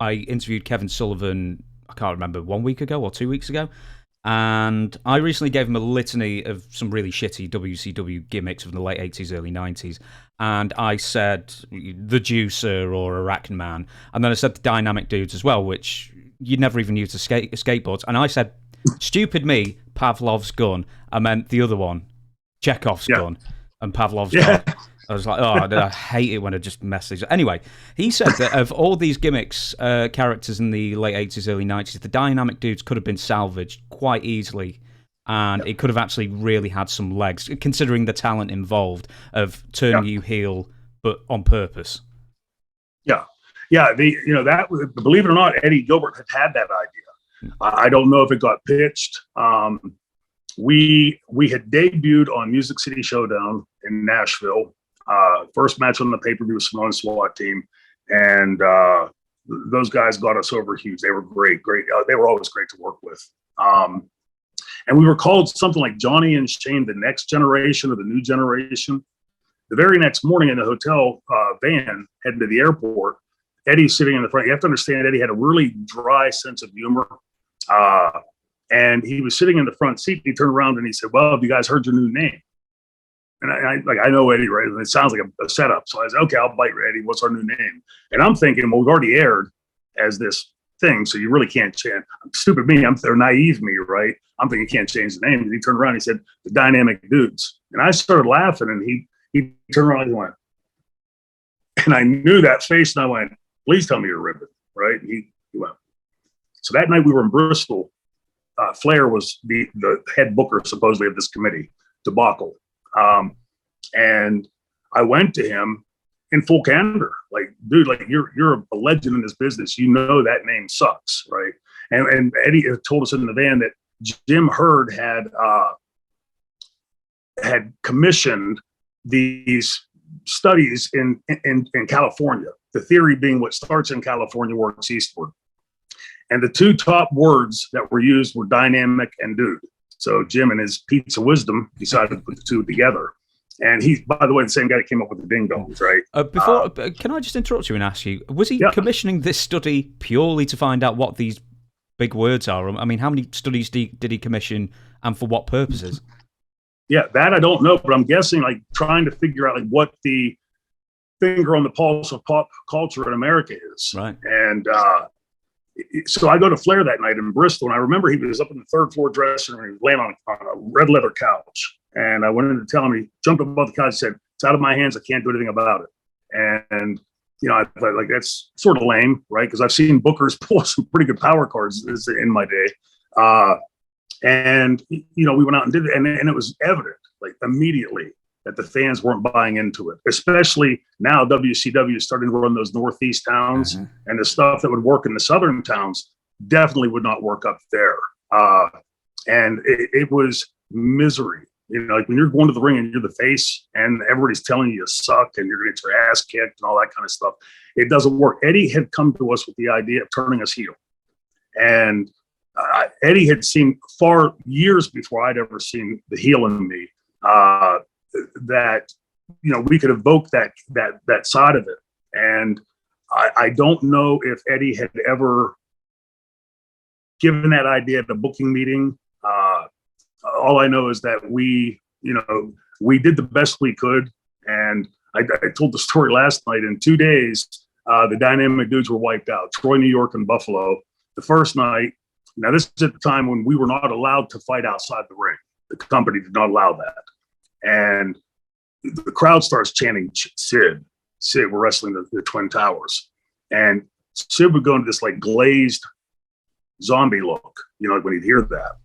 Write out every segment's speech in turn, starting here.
I interviewed Kevin Sullivan, I can't remember, 1 week ago or 2 weeks ago. And I recently gave him a litany of some really shitty WCW gimmicks from the late 80s, early 90s. And I said the Juicer or Arachne Man. And then I said the Dynamic Dudes as well, which you never even used to skateboards. And I said, stupid me, Pavlov's gun. I meant the other one, Chekhov's gun and Pavlov's gun. I was like, I hate it when I just mess these up. Anyway, he said that of all these gimmicks, characters in the late 80s, early 90s, the Dynamic Dudes could have been salvaged quite easily, and it could have actually really had some legs, considering the talent involved of turning you heel, but on purpose. Yeah. Believe it or not, Eddie Gilbert had that idea. I don't know if it got pitched. We had debuted on Music City Showdown in Nashville. First match on the pay-per-view was Simone SWAT team, and those guys got us over huge. They were great. They were always great to work with. And we were called something like Johnny and Shane, the next generation or the new generation. The very next morning in the hotel van heading to the airport, Eddie's sitting in the front. You have to understand, Eddie had a really dry sense of humor. And he was sitting in the front seat. He turned around and he said, "Well, have you guys heard your new name?" And I know Eddie, right? And it sounds like a setup. So I said, "Okay, I'll bite Eddie. What's our new name?" And I'm thinking, well, we've already aired as this thing, so you really can't change. Stupid me, they're naive me, right? I'm thinking you can't change the name. And he turned around and he said, "The Dynamic Dudes." And I started laughing, and he turned around and went, and I knew that face, and I went, "Please tell me you're ribbon," right? And he went. So that night we were in Bristol. Flair was the head booker, supposedly, of this committee, debacle. And I went to him in full candor, like, "Dude, like you're a legend in this business. You know that name sucks, right?" And Eddie told us in the van that Jim Hurd had commissioned these studies in California. The theory being what starts in California works eastward. And the two top words that were used were dynamic and dude. So Jim, in his pizza wisdom, decided to put the two together. And he's, by the way, the same guy that came up with the ding dongs, right? Can I just interrupt you and ask you, was he commissioning this study purely to find out what these big words are? I mean, how many studies did he commission, and for what purposes? Yeah, that I don't know, but I'm guessing, like, trying to figure out like what the finger on the pulse of pop culture in America is. Right. And so I go to Flair that night in Bristol, and I remember he was up in the third floor dressing room. He was laying on a red leather couch. And I went in to tell him. He jumped above the couch and said, "It's out of my hands. I can't do anything about it." And I thought, like, that's sort of lame, right? Because I've seen bookers pull some pretty good power cards in my day. And we went out and did it, and it was evident, like, immediately, that the fans weren't buying into it. Especially now, WCW is starting to run those Northeast towns, and the stuff that would work in the Southern towns definitely would not work up there. And it was misery. Like when you're going to the ring and you're the face and everybody's telling you suck and you're going to get your ass kicked and all that kind of stuff, it doesn't work. Eddie had come to us with the idea of turning us heel. And Eddie had seen far years before I'd ever seen the heel in me, that, we could evoke that side of it. And I don't know if Eddie had ever given that idea at a booking meeting. All I know is that we did the best we could. And I told the story last night. In 2 days, the Dynamic Dudes were wiped out. Troy, New York, and Buffalo. The first night, now this is at the time when we were not allowed to fight outside the ring. The company did not allow that. And the crowd starts chanting, Sid, we're wrestling the Twin Towers. And Sid would go into this like glazed zombie look, like when he'd hear that.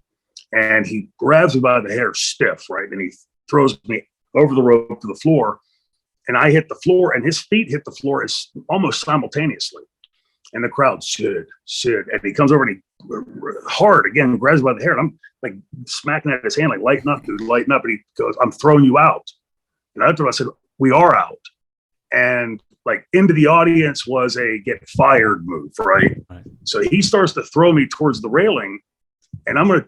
And he grabs me by the hair stiff, right? And he throws me over the rope to the floor. And I hit the floor, and his feet hit the floor almost simultaneously. And the crowd, Sid. And he comes over and he hard again, grabs me by the hair. And I'm like smacking at his hand, like, "Lighten up, dude, lighten up." And he goes, "I'm throwing you out." And after I said, "We are out." And like into the audience was a get fired move, right? So he starts to throw me towards the railing. And I'm gonna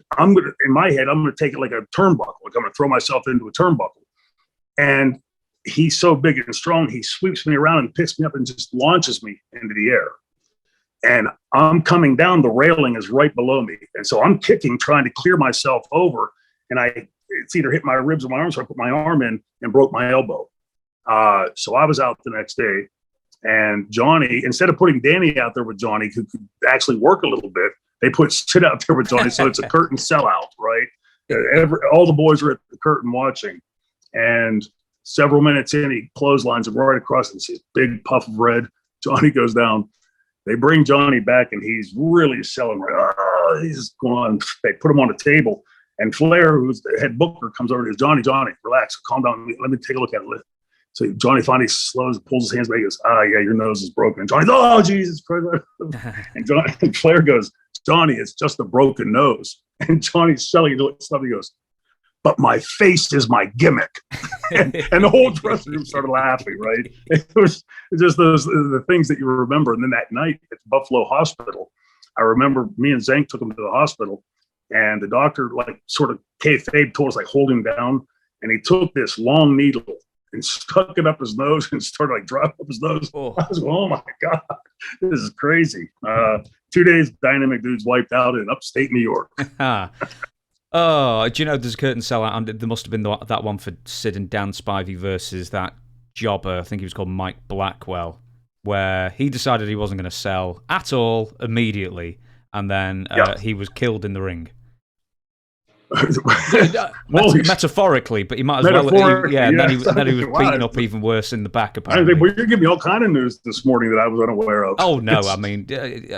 in my head, I'm gonna take it like a turnbuckle. Like I'm gonna throw myself into a turnbuckle. And he's so big and strong, he sweeps me around and picks me up and just launches me into the air. and I'm coming down. The railing is right below me, and so I'm kicking, trying to clear myself over, and it's either hit my ribs or my arm, so I put my arm in and broke my elbow. So I was out the next day, and Johnny, instead of putting Danny out there with Johnny, who could actually work a little bit, they put Sid out there with Johnny, so it's a curtain sellout, right? All the boys were at the curtain watching, and several minutes in, he clotheslines him right across and sees a big puff of red. Johnny goes down. They bring Johnny back, and he's really selling. He's going on. They put him on a table, and Flair, who's the head booker, comes over and goes, Johnny, relax, calm down. Let me take a look at it. So Johnny finally pulls his hands back. He goes, yeah, your nose is broken. And Johnny's, oh, Jesus Christ. and Flair goes, Johnny, it's just a broken nose. And Johnny's selling stuff. He goes, but my face is my gimmick. and the whole dressing room started laughing, right? It was just the things that you remember. And then that night at the Buffalo Hospital, I remember me and Zank took him to the hospital, and the doctor, like, sort of kayfabe told us, like, hold him down. And he took this long needle and stuck it up his nose and started, like, driving up his nose. Oh. I was going, oh my God, this is crazy. 2 days, Dynamic Dudes wiped out in upstate New York. Oh, do you know there's a curtain sellout? And there must have been that one for Sid and Dan Spivey versus that jobber, I think he was called Mike Blackwell, where he decided he wasn't going to sell at all immediately, and then he was killed in the ring. Metaphorically, but he might as well. And then he was beaten up even worse in the back, apparently. Well, you're giving me all kind of news this morning that I was unaware of. Oh, no, I mean,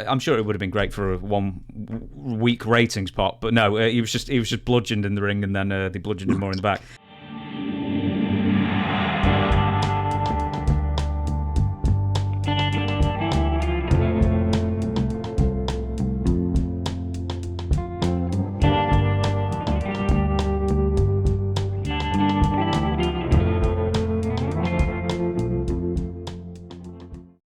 I'm sure it would have been great for a 1 week ratings pop, but no, he was just bludgeoned in the ring, and then they bludgeoned him more in the back.